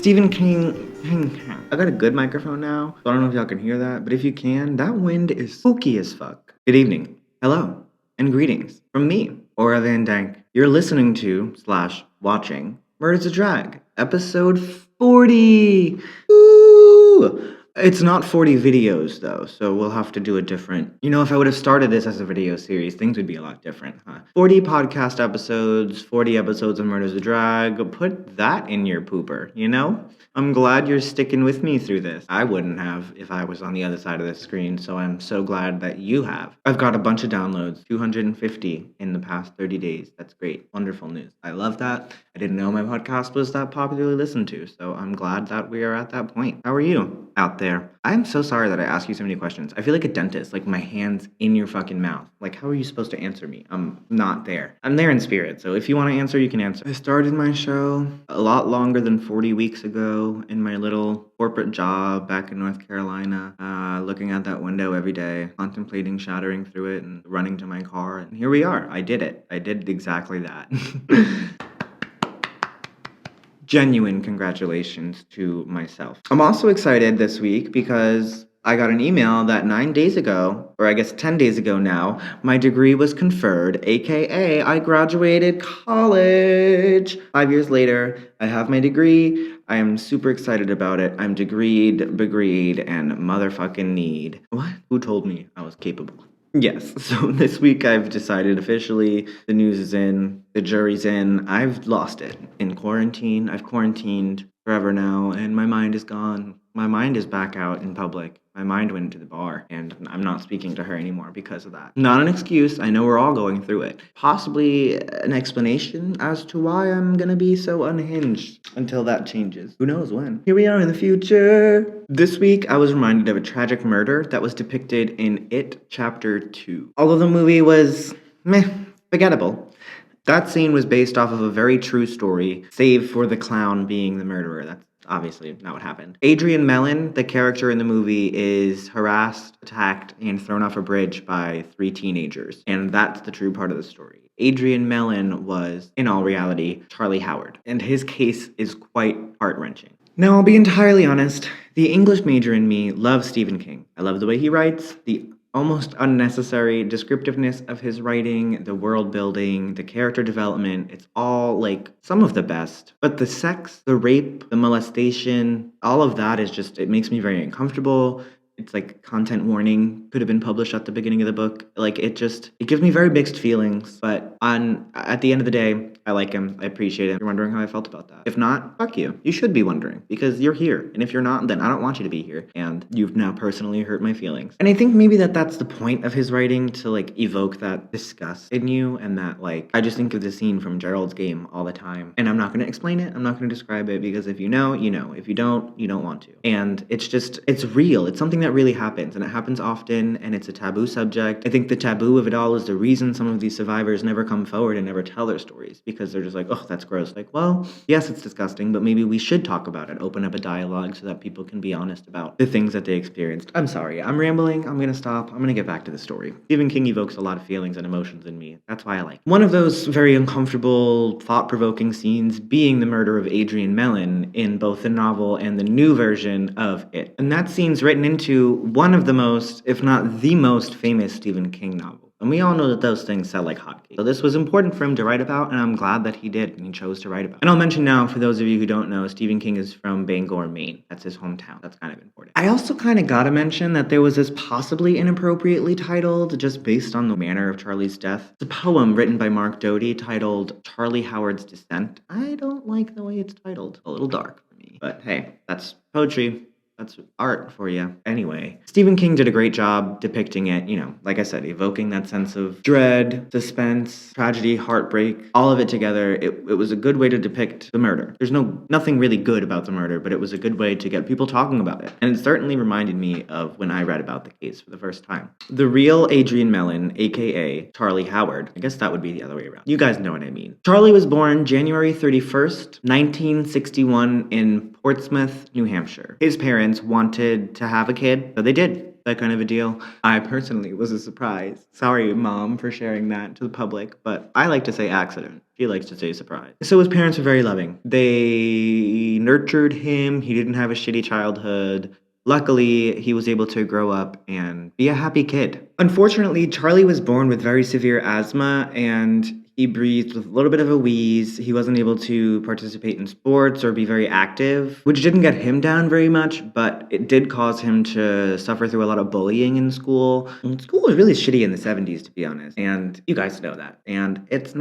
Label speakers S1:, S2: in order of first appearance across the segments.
S1: Stephen King. I got a good microphone now, so I don't know if y'all can hear that, but if you can, that wind is spooky as fuck. Good evening, hello, and greetings from me, Aura Van Dank. You're listening to / watching Murder's a Drag, episode 40. Woo! It's not 40 videos though, so we'll have to do a different. If I would have started this as a video series, things would be a lot different, huh? 40 podcast episodes, 40 episodes of Murder's a Drag. Put that in your pooper, I'm glad you're sticking with me through this. I wouldn't have if I was on the other side of the screen, so I'm so glad that you have. I've got a bunch of downloads, 250 in the past 30 days. That's great. Wonderful news. I love that. I didn't know my podcast was that popularly listened to, so I'm glad that we are at that point. How are you out there? I'm so sorry that I ask you so many questions. I feel like a dentist, like my hand's in your fucking mouth. Like, how are you supposed to answer me? I'm not there. I'm there in spirit, so if you want to answer, you can answer. I started my show a lot longer than 40 weeks ago in my little corporate job back in North Carolina, looking out that window every day, contemplating shattering through it and running to my car. And here we are. I did it. I did exactly that. Genuine congratulations to myself. I'm also excited this week because I got an email that 9 days ago, or I guess 10 days ago now, my degree was conferred, aka I graduated college. 5 years later, I have my degree. I am super excited about it. I'm degreed, begreed, and motherfucking need. What? Who told me I was capable? Yes, so this week I've decided officially the news is in, the jury's in. I've lost it in quarantine. I've quarantined forever now, and my mind is gone. My mind is back out in public. My mind went to the bar, and I'm not speaking to her anymore because of that. Not an excuse. I know we're all going through it. Possibly an explanation as to why I'm gonna be so unhinged until that changes. Who knows when? Here we are in the future. This week, I was reminded of a tragic murder that was depicted in It Chapter 2. Although the movie was forgettable, that scene was based off of a very true story, save for the clown being the murderer. That's obviously not what happened. Adrian Mellon, the character in the movie, is harassed, attacked, and thrown off a bridge by 3 teenagers. And that's the true part of the story. Adrian Mellon was, in all reality, Charlie Howard. And his case is quite heart-wrenching. Now, I'll be entirely honest. The English major in me loves Stephen King. I love the way he writes, the almost unnecessary descriptiveness of his writing, the world building, the character development. It's all like some of the best. But the sex, the rape, the molestation, all of that is just, it makes me very uncomfortable. It's like content warning could have been published at the beginning of the book. Like it gives me very mixed feelings. But at the end of the day, I like him. I appreciate him. You're wondering how I felt about that. If not, fuck you. You should be wondering because you're here. And if you're not, then I don't want you to be here. And you've now personally hurt my feelings. And I think maybe that's the point of his writing, to like evoke that disgust in you, and that like, I just think of the scene from Gerald's Game all the time. And I'm not going to explain it. I'm not going to describe it because if you know, you know. If you don't, you don't want to. And it's real. It's something that really happens, and it happens often, and it's a taboo subject. I think the taboo of it all is the reason some of these survivors never come forward and never tell their stories, because they're just like, oh, that's gross. Like, well, yes, it's disgusting, but maybe we should talk about it, open up a dialogue so that people can be honest about the things that they experienced. I'm sorry, I'm rambling. I'm gonna stop. I'm gonna get back to the story. Stephen King evokes a lot of feelings and emotions in me. That's why I like it. One of those very uncomfortable, thought-provoking scenes being the murder of Adrian Mellon in both the novel and the new version of It. And that scene's written into one of the most, if not the most famous Stephen King novel. And we all know that those things sell like hotcakes. So this was important for him to write about, and I'm glad that he did, and he chose to write about it. And I'll mention now, for those of you who don't know, Stephen King is from Bangor, Maine. That's his hometown. That's kind of important. I also kind of gotta mention that there was this possibly inappropriately titled, just based on the manner of Charlie's death, it's a poem written by Mark Doty titled Charlie Howard's Descent. I don't like the way it's titled. A little dark for me. But hey, that's poetry. That's art for you. Anyway, Stephen King did a great job depicting it, like I said, evoking that sense of dread, suspense, tragedy, heartbreak, all of it together. It was a good way to depict the murder. There's nothing really good about the murder, but it was a good way to get people talking about it. And it certainly reminded me of when I read about the case for the first time. The real Adrian Mellon, aka Charlie Howard, I guess that would be the other way around. You guys know what I mean. Charlie was born January 31st, 1961 in Portsmouth, New Hampshire. His parents parents wanted to have a kid, so they did. That kind of a deal. I personally was a surprise. Sorry, Mom, for sharing that to the public, but I like to say accident. She likes to say surprise. So his parents were very loving. They nurtured him. He didn't have a shitty childhood. Luckily, he was able to grow up and be a happy kid. Unfortunately, Charlie was born with very severe asthma and he breathed with a little bit of a wheeze. He wasn't able to participate in sports or be very active, which didn't get him down very much, but it did cause him to suffer through a lot of bullying in school. And school was really shitty in the 70s, to be honest, and you guys know that. And it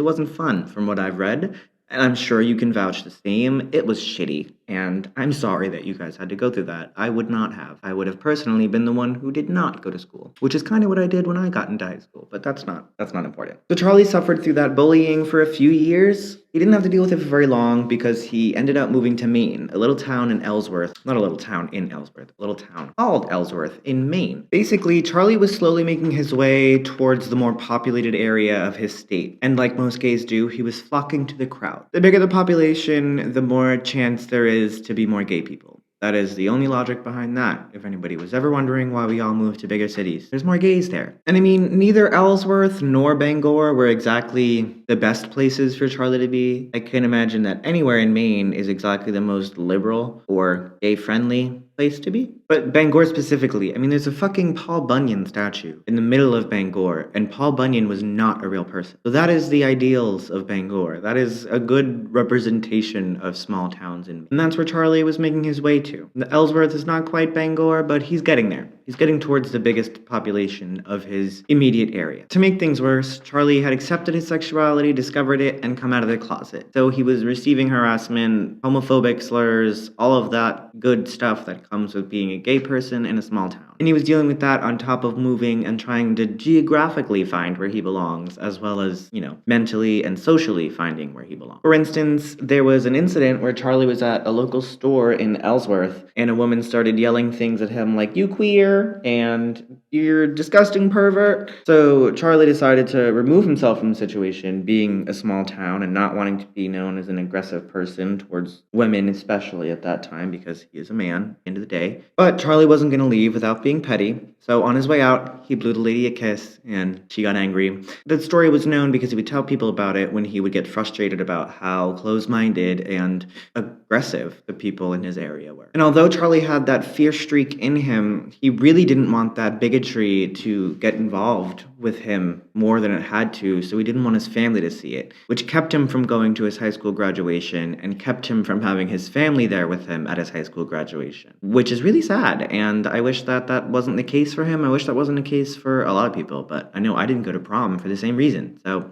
S1: wasn't fun from what I've read. And I'm sure you can vouch the same. It was shitty. And I'm sorry that you guys had to go through that. I would not have. I would have personally been the one who did not go to school, which is kind of what I did when I got into high school, but that's not important. So Charlie suffered through that bullying for a few years. He didn't have to deal with it for very long because he ended up moving to Maine, a little town in Ellsworth. Not a little town in Ellsworth, a little town called Ellsworth in Maine. Basically, Charlie was slowly making his way towards the more populated area of his state. And like most gays do, he was flocking to the crowd. The bigger the population, the more chance there is to be more gay people. That is the only logic behind that, if anybody was ever wondering why we all moved to bigger cities. There's more gays there. And I mean, neither Ellsworth nor Bangor were exactly the best places for Charlie to be. I can't imagine that anywhere in Maine is exactly the most liberal or gay-friendly place to be. But Bangor specifically, I mean, there's a fucking Paul Bunyan statue in the middle of Bangor, and Paul Bunyan was not a real person. So that is the ideals of Bangor. That is a good representation of small towns in Maine. And that's where Charlie was making his way to. The Ellsworth is not quite Bangor, but he's getting there. He's getting towards the biggest population of his immediate area. To make things worse, Charlie had accepted his sexuality, discovered it, and come out of the closet. So he was receiving harassment, homophobic slurs, all of that good stuff that comes with being a gay person in a small town. And he was dealing with that on top of moving and trying to geographically find where he belongs, as well as, mentally and socially finding where he belongs. For instance, there was an incident where Charlie was at a local store in Ellsworth, and a woman started yelling things at him like, "You queer," and "You're disgusting pervert." So Charlie decided to remove himself from the situation, being a small town and not wanting to be known as an aggressive person towards women, especially at that time, because he is a man, at the end of the day. But Charlie wasn't going to leave without being petty. So on his way out, he blew the lady a kiss, and she got angry. The story was known because he would tell people about it when he would get frustrated about how close-minded and aggressive the people in his area were. And although Charlie had that fierce streak in him, he really didn't want that bigotry to get involved with him more than it had to, so he didn't want his family to see it, which kept him from going to his high school graduation and kept him from having his family there with him at his high school graduation, which is really sad, and I wish that wasn't the case for him. I wish that wasn't the case for a lot of people, but I know I didn't go to prom for the same reason, so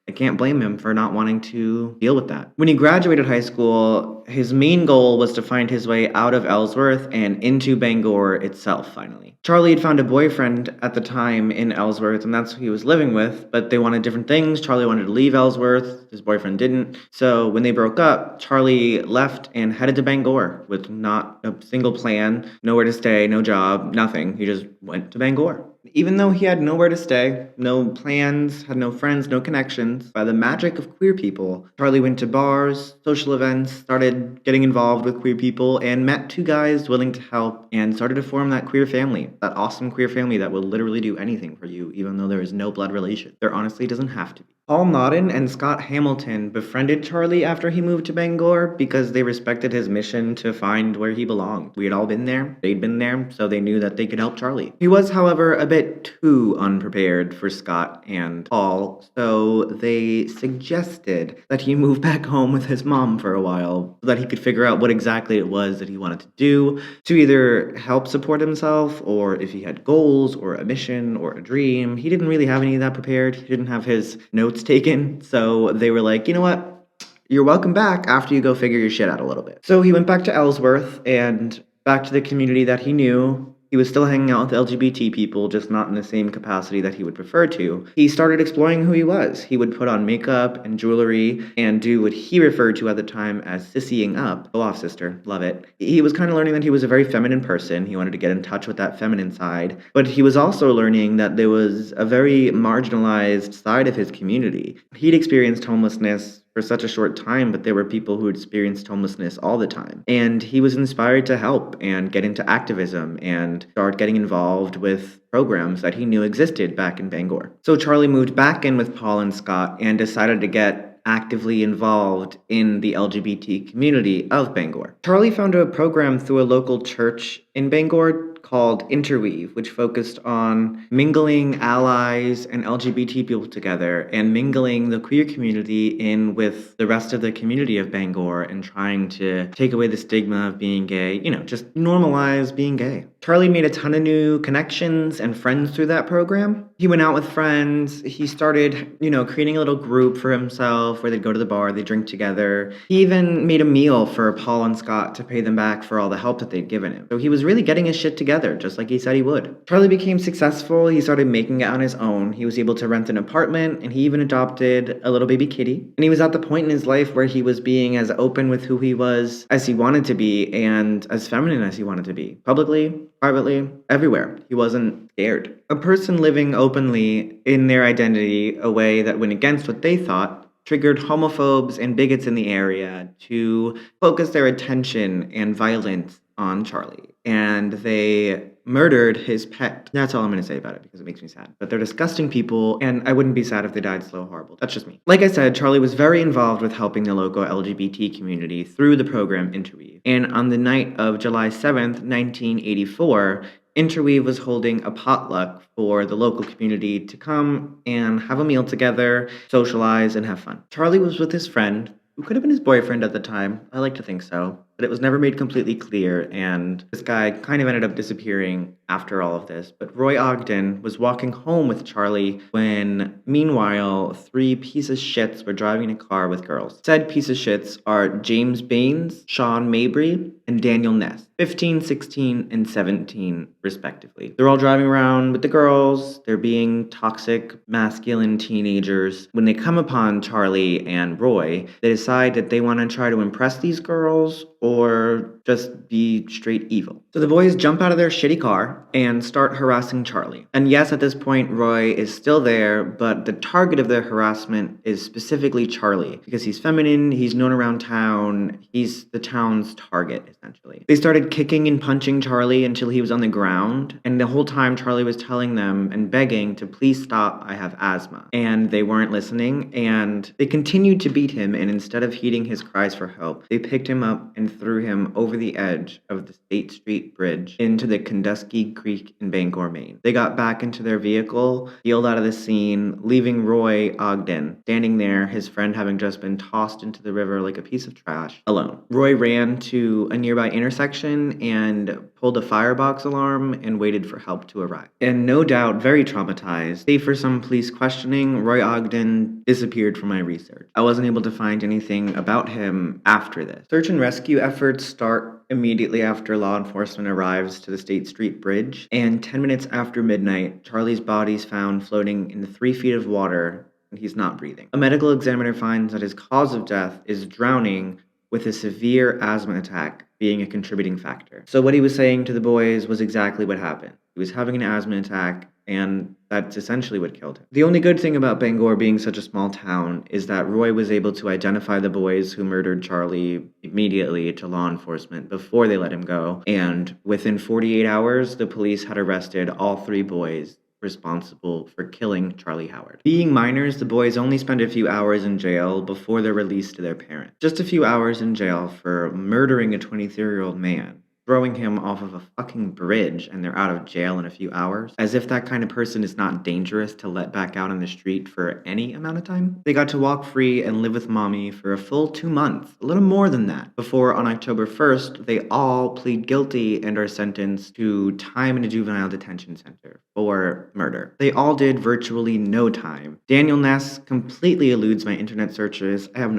S1: I can't blame him for not wanting to deal with that. When he graduated high school, his main goal was to find his way out of Ellsworth and into Bangor itself, finally. Charlie had found a boyfriend at the time in Ellsworth, and that's who he was living with, but they wanted different things. Charlie wanted to leave Ellsworth. His boyfriend didn't. So when they broke up, Charlie left and headed to Bangor with not a single plan, nowhere to stay, no job, nothing. He just went to Bangor. Even though he had nowhere to stay, no plans, had no friends, no connections, by the magic of queer people, Charlie went to bars, social events, started getting involved with queer people, and met two guys willing to help, and started to form that queer family, that awesome queer family that will literally do anything for you, even though there is no blood relation. There honestly doesn't have to be. Paul Nodden and Scott Hamilton befriended Charlie after he moved to Bangor because they respected his mission to find where he belonged. We had all been there, they'd been there, so they knew that they could help Charlie. He was, however, a bit too unprepared for Scott and Paul, so they suggested that he move back home with his mom for a while so that he could figure out what exactly it was that he wanted to do to either help support himself, or if he had goals or a mission or a dream. He didn't really have any of that prepared. He didn't have his notes taken, so they were like, you know what? You're welcome back after you go figure your shit out a little bit. So he went back to Ellsworth and back to the community that he knew. He was still hanging out with LGBT people, just not in the same capacity that he would prefer to. He started exploring who he was. He would put on makeup and jewelry and do what he referred to at the time as sissying up. Go off, sister. Love it. He was kind of learning that he was a very feminine person. He wanted to get in touch with that feminine side. But he was also learning that there was a very marginalized side of his community. He'd experienced homelessness for such a short time, but there were people who experienced homelessness all the time. And he was inspired to help and get into activism and start getting involved with programs that he knew existed back in Bangor. So Charlie moved back in with Paul and Scott and decided to get actively involved in the LGBT community of Bangor. Charlie found a program through a local church in Bangor called Interweave, which focused on mingling allies and LGBT people together and mingling the queer community in with the rest of the community of Bangor and trying to take away the stigma of being gay, just normalize being gay. Charlie made a ton of new connections and friends through that program. He went out with friends. He started, creating a little group for himself where they'd go to the bar, they'd drink together. He even made a meal for Paul and Scott to pay them back for all the help that they'd given him. So he was really getting his shit together, just like he said he would. Charlie became successful. He started making it on his own. He was able to rent an apartment, and he even adopted a little baby kitty. And he was at the point in his life where he was being as open with who he was as he wanted to be and as feminine as he wanted to be. Publicly, privately, everywhere. He wasn't scared. A person living openly in their identity, a way that went against what they thought, triggered homophobes and bigots in the area to focus their attention and violence on Charlie. And they murdered his pet. That's all I'm going to say about it because it makes me sad. But they're disgusting people, and I wouldn't be sad if they died slow, horrible. That's just me. Like I said, Charlie was very involved with helping the local LGBT community through the program Interweave. And on the night of July 7th, 1984, Interweave was holding a potluck for the local community to come and have a meal together, socialize, and have fun. Charlie was with his friend, who could have been his boyfriend at the time. I like to think so. But it was never made completely clear, and this guy kind of ended up disappearing after all of this. But Roy Ogden was walking home with Charlie when, meanwhile, 3 pieces of shits were driving a car with girls. Said piece of shits are James Baines, Sean Mabry, and Daniel Ness, 15, 16, and 17, respectively. They're all driving around with the girls. They're being toxic, masculine teenagers. When they come upon Charlie and Roy, they decide that they want to try to impress these girls or just be straight evil. So the boys jump out of their shitty car and start harassing Charlie. And yes, at this point, Roy is still there, but the target of their harassment is specifically Charlie because he's feminine, he's known around town, he's the town's target, essentially. They started kicking and punching Charlie until he was on the ground, and the whole time Charlie was telling them and begging to please stop, I have asthma. And they weren't listening, and they continued to beat him, and instead of heeding his cries for help, they picked him up and threw him over the edge of the State Street Bridge into the Kandusky Creek in Bangor, Maine. They got back into their vehicle, peeled out of the scene, leaving Roy Ogden standing there, his friend having just been tossed into the river like a piece of trash, alone. Roy ran to a nearby intersection and pulled a firebox alarm and waited for help to arrive. And no doubt, very traumatized, save for some police questioning, Roy Ogden disappeared from my research. I wasn't able to find anything about him after this. Search and rescue efforts start immediately after law enforcement arrives to the State Street Bridge, and 10 minutes after midnight, Charlie's body is found floating in the 3 feet of water, and he's not breathing. A medical examiner finds that his cause of death is drowning, with a severe asthma attack being a contributing factor. So what he was saying to the boys was exactly what happened. He was having an asthma attack, and that's essentially what killed him. The only good thing about Bangor being such a small town is that Roy was able to identify the boys who murdered Charlie immediately to law enforcement before they let him go, and within 48 hours, the police had arrested all 3 boys responsible for killing Charlie Howard. Being minors, the boys only spend a few hours in jail before they're released to their parents. Just a few hours in jail for murdering a 23-year-old man, throwing him off of a fucking bridge, and they're out of jail in a few hours, as if that kind of person is not dangerous to let back out on the street for any amount of time. They got to walk free and live with mommy for a full 2 months, a little more than that, before on October 1st, they all plead guilty and are sentenced to time in a juvenile detention center for murder. They all did virtually no time. Daniel Ness completely eludes my internet searches. I have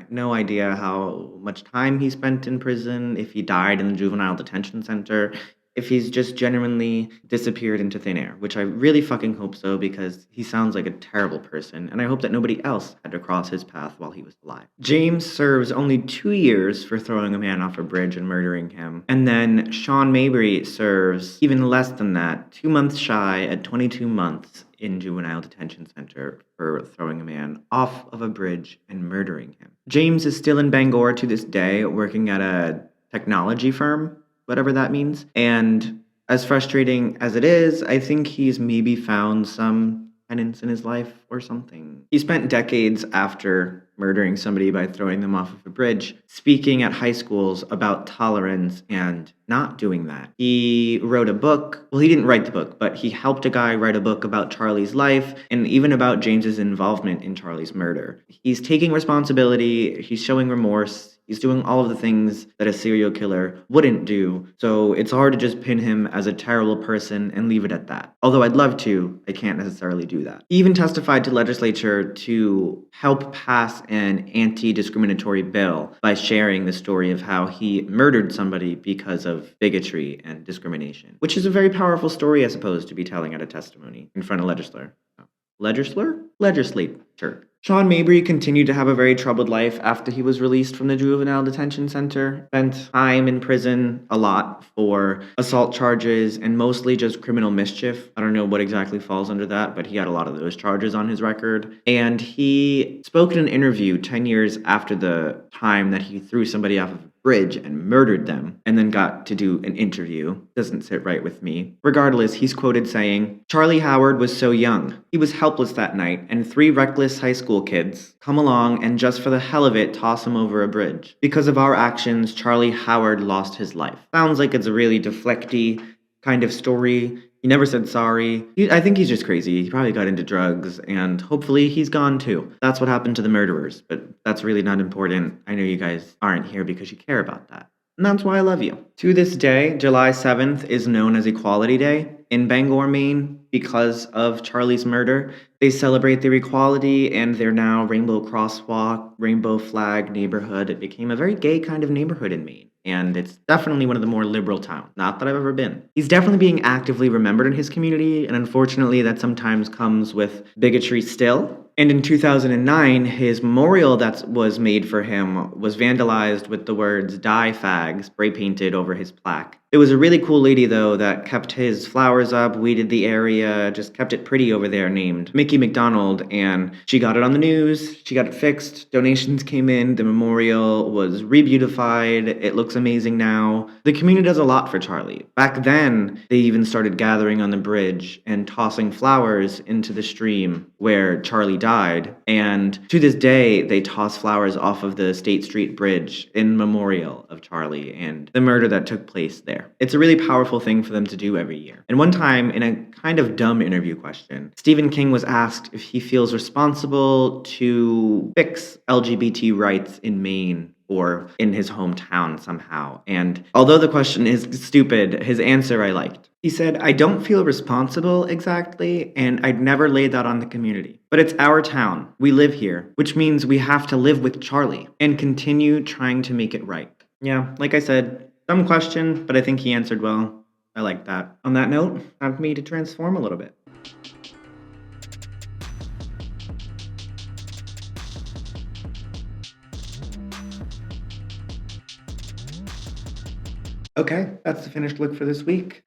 S1: no idea how much time he spent in prison, if he died in the juvenile detention center, if he's just genuinely disappeared into thin air, which I really fucking hope so because he sounds like a terrible person, and I hope that nobody else had to cross his path while he was alive. James serves only 2 years for throwing a man off a bridge and murdering him, and then Sean Mabry serves even less than that, 2 months shy at 22 months in juvenile detention center for throwing a man off of a bridge and murdering him. James is still in Bangor to this day, working at a technology firm, whatever that means. And as frustrating as it is, I think he's maybe found some penance in his life or something. He spent decades after murdering somebody by throwing them off of a bridge, speaking at high schools about tolerance and not doing that. He wrote a book. Well, he didn't write the book, but he helped a guy write a book about Charlie's life and even about James's involvement in Charlie's murder. He's taking responsibility, he's showing remorse. He's doing all of the things that a serial killer wouldn't do, so it's hard to just pin him as a terrible person and leave it at that. Although I'd love to, I can't necessarily do that. He even testified to legislature to help pass an anti-discriminatory bill by sharing the story of how he murdered somebody because of bigotry and discrimination, which is a very powerful story, I suppose, to be telling at a testimony in front of legislature. Sean Mabry continued to have a very troubled life after he was released from the juvenile detention center. Spent time in prison a lot for assault charges and mostly just criminal mischief. I don't know what exactly falls under that, but he had a lot of those charges on his record. And he spoke in an interview 10 years after the time that he threw somebody off of a bridge and murdered them, and then got to do an interview. Doesn't sit right with me. Regardless, he's quoted saying, "Charlie Howard was so young. He was helpless that night, and 3 reckless high school kids come along and just for the hell of it toss him over a bridge. Because of our actions, Charlie Howard lost his life." Sounds like it's a really deflecty kind of story. He never said sorry. I think he's just crazy. He probably got into drugs, and hopefully he's gone too. That's what happened to the murderers, but that's really not important. I know you guys aren't here because you care about that. And that's why I love you. To this day, July 7th is known as Equality Day in Bangor, Maine, because of Charlie's murder. They celebrate their equality, and they're now Rainbow Crosswalk, Rainbow Flag neighborhood. It became a very gay kind of neighborhood in Maine, and it's definitely one of the more liberal towns. Not that I've ever been. He's definitely being actively remembered in his community, and unfortunately that sometimes comes with bigotry still. And in 2009, his memorial that was made for him was vandalized with the words "Die Fag" spray painted over his plaque. It was a really cool lady, though, that kept his flowers up, weeded the area, just kept it pretty over there, named Mickey McDonald, and she got it on the news, she got it fixed, donations came in, the memorial was re-beautified, it looks amazing now. The community does a lot for Charlie. Back then, they even started gathering on the bridge and tossing flowers into the stream where Charlie died, and to this day, they toss flowers off of the State Street Bridge in memorial of Charlie and the murder that took place there. It's a really powerful thing for them to do every year. And one time, in a kind of dumb interview question, Stephen King was asked if he feels responsible to fix LGBT rights in Maine or in his hometown somehow. And although the question is stupid, his answer I liked. He said, "I don't feel responsible exactly, and I'd never lay that on the community. But it's our town. We live here, which means we have to live with Charlie and continue trying to make it right." Yeah, like I said, dumb question, but I think he answered well. I like that. On that note, time for me to transform a little bit. Okay, that's the finished look for this week.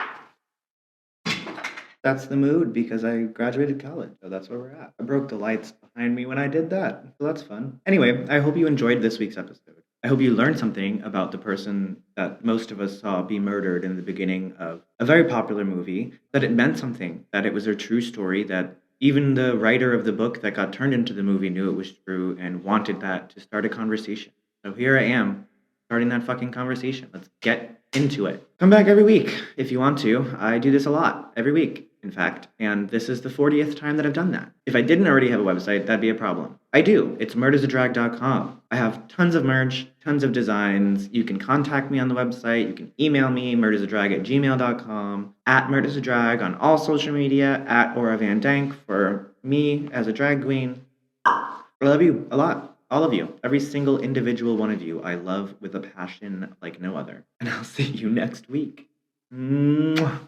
S1: That's the mood because I graduated college, so that's where we're at. I broke the lights behind me when I did that, so that's fun. Anyway, I hope you enjoyed this week's episode. I hope you learned something about the person that most of us saw be murdered in the beginning of a very popular movie, that it meant something, that it was a true story, that even the writer of the book that got turned into the movie knew it was true and wanted that to start a conversation. So here I am, starting that fucking conversation. Let's get into it. Come back every week if you want to. I do this a lot, every week, in fact, and this is the 40th time that I've done that. If I didn't already have a website, that'd be a problem. I do. It's murdersadrag.com. I have tons of merch, tons of designs. You can contact me on the website. You can email me, murdersadrag@gmail.com, at murdersadrag on all social media, at Aura Van Dank for me as a drag queen. I love you a lot. All of you. Every single individual one of you I love with a passion like no other. And I'll see you next week. Mwah.